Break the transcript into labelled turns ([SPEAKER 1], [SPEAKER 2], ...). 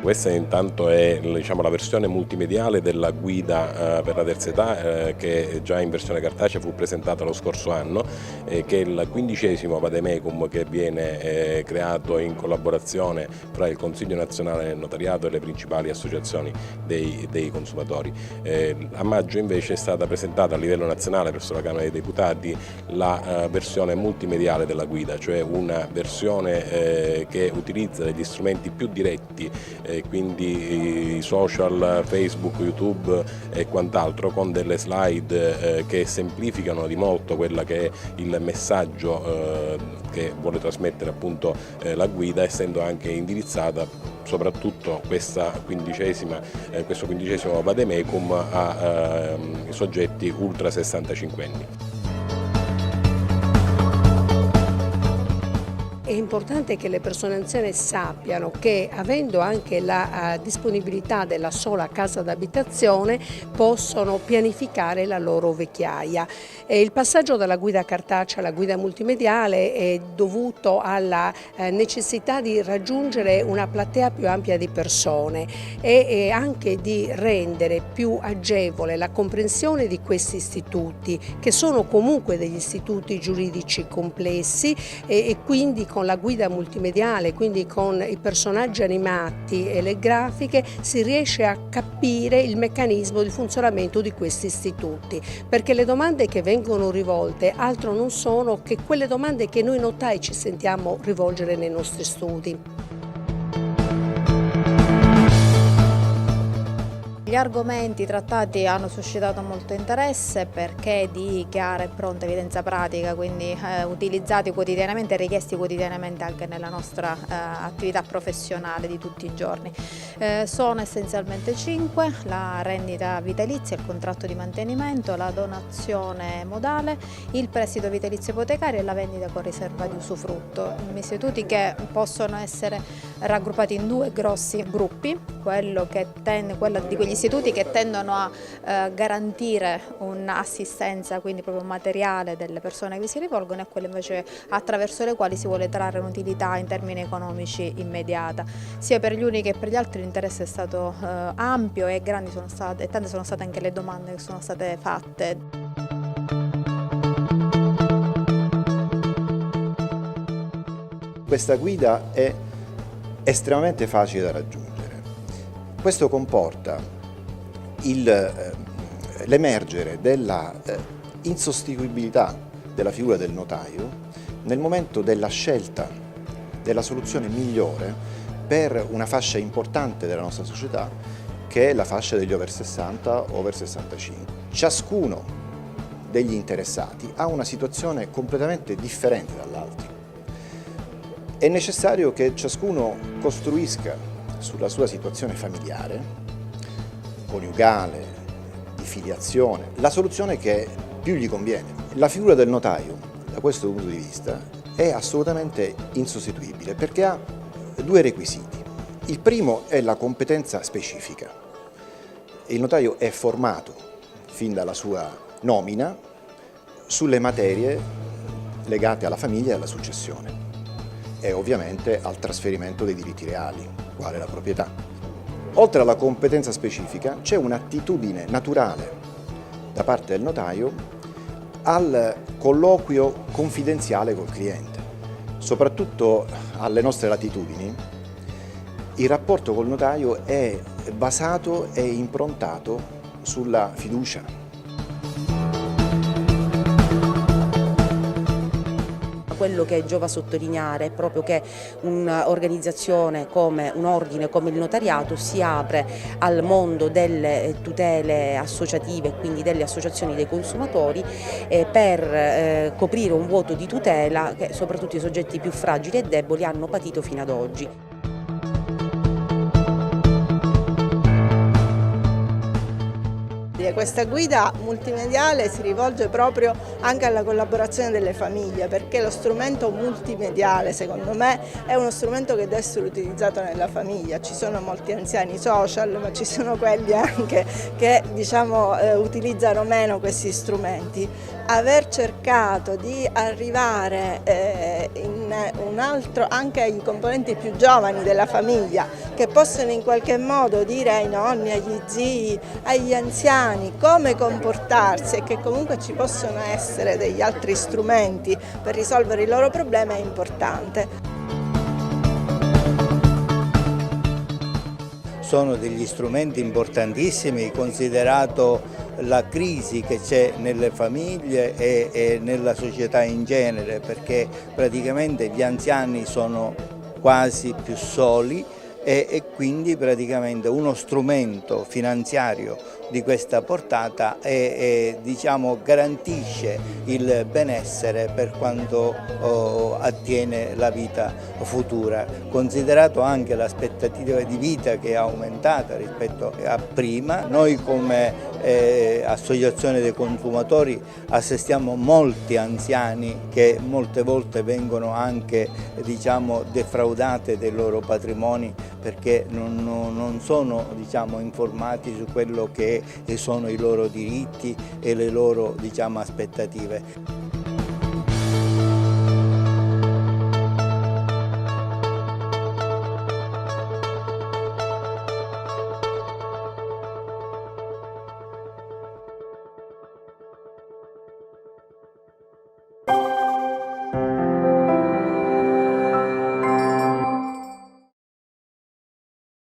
[SPEAKER 1] Questa intanto è, diciamo, la versione multimediale della guida per la terza età che già in versione cartacea fu presentata lo scorso anno, che è il 15° vademecum che viene creato in collaborazione fra il Consiglio Nazionale del Notariato e le principali associazioni dei consumatori. A maggio invece è stata presentata a livello nazionale presso la Camera dei Deputati la versione multimediale della guida, cioè una versione che utilizza degli strumenti più diretti, quindi i social, Facebook, YouTube e quant'altro, con delle slide che semplificano di molto quella che è il messaggio che vuole trasmettere appunto la guida, essendo anche indirizzata soprattutto questo 15° vademecum a soggetti ultra 65 anni.
[SPEAKER 2] È importante che le persone anziane sappiano che, avendo anche la disponibilità della sola casa d'abitazione, possono pianificare la loro vecchiaia. Il passaggio dalla guida cartacea alla guida multimediale è dovuto alla necessità di raggiungere una platea più ampia di persone e anche di rendere più agevole la comprensione di questi istituti, che sono comunque degli istituti giuridici complessi e quindi con la guida multimediale, quindi con i personaggi animati e le grafiche, si riesce a capire il meccanismo di funzionamento di questi istituti, perché le domande che vengono rivolte altro non sono che quelle domande che noi notai ci sentiamo rivolgere nei nostri studi.
[SPEAKER 3] Gli argomenti trattati hanno suscitato molto interesse perché di chiara e pronta evidenza pratica, quindi utilizzati quotidianamente e richiesti quotidianamente anche nella nostra attività professionale di tutti i giorni. Sono essenzialmente 5: la rendita vitalizia, il contratto di mantenimento, la donazione modale, il prestito vitalizio ipotecario e la vendita con riserva di usufrutto. Istituti che possono essere raggruppati in 2 grossi gruppi, quello di quegli istituti che tendono a garantire un'assistenza, quindi proprio materiale, delle persone che vi si rivolgono, e quelle invece attraverso le quali si vuole trarre un'utilità in termini economici immediata. Sia per gli uni che per gli altri l'interesse è stato ampio e tante sono state anche le domande che sono state fatte.
[SPEAKER 4] Questa guida è estremamente facile da raggiungere. Questo comporta l'emergere della insostituibilità della figura del notaio nel momento della scelta della soluzione migliore per una fascia importante della nostra società, che è la fascia degli over 60, over 65. Ciascuno degli interessati ha una situazione completamente differente dall'altro. È necessario che ciascuno costruisca sulla sua situazione familiare, coniugale, di filiazione, la soluzione che più gli conviene. La figura del notaio, da questo punto di vista, è assolutamente insostituibile perché ha 2 requisiti. Il primo è la competenza specifica. Il notaio è formato fin dalla sua nomina sulle materie legate alla famiglia e alla successione e ovviamente al trasferimento dei diritti reali, quale la proprietà. Oltre alla competenza specifica c'è un'attitudine naturale da parte del notaio al colloquio confidenziale col cliente. Soprattutto alle nostre latitudini il rapporto col notaio è basato e improntato sulla fiducia.
[SPEAKER 5] Quello che giova sottolineare è proprio che un'organizzazione come un ordine come il notariato si apre al mondo delle tutele associative, quindi delle associazioni dei consumatori, per coprire un vuoto di tutela che soprattutto i soggetti più fragili e deboli hanno patito fino ad oggi.
[SPEAKER 6] Questa guida multimediale si rivolge proprio anche alla collaborazione delle famiglie, perché lo strumento multimediale, secondo me, è uno strumento che deve essere utilizzato nella famiglia. Ci sono molti anziani social, ma ci sono quelli anche che utilizzano meno questi strumenti. aver cercato di arrivare anche ai componenti più giovani della famiglia, che possono in qualche modo dire ai nonni, agli zii, agli anziani come comportarsi e che comunque ci possono essere degli altri strumenti per risolvere i loro problemi, è importante.
[SPEAKER 7] Sono degli strumenti importantissimi, considerato la crisi che c'è nelle famiglie e nella società in genere, perché praticamente gli anziani sono quasi più soli e quindi praticamente uno strumento finanziario di questa portata diciamo, garantisce il benessere per quanto attiene la vita futura. Considerato anche l'aspettativa di vita che è aumentata rispetto a prima, noi come associazione dei consumatori assistiamo molti anziani che molte volte vengono anche diciamo, defraudate dei loro patrimoni perché non sono diciamo, informati su quello che sono i loro diritti e le loro diciamo, aspettative.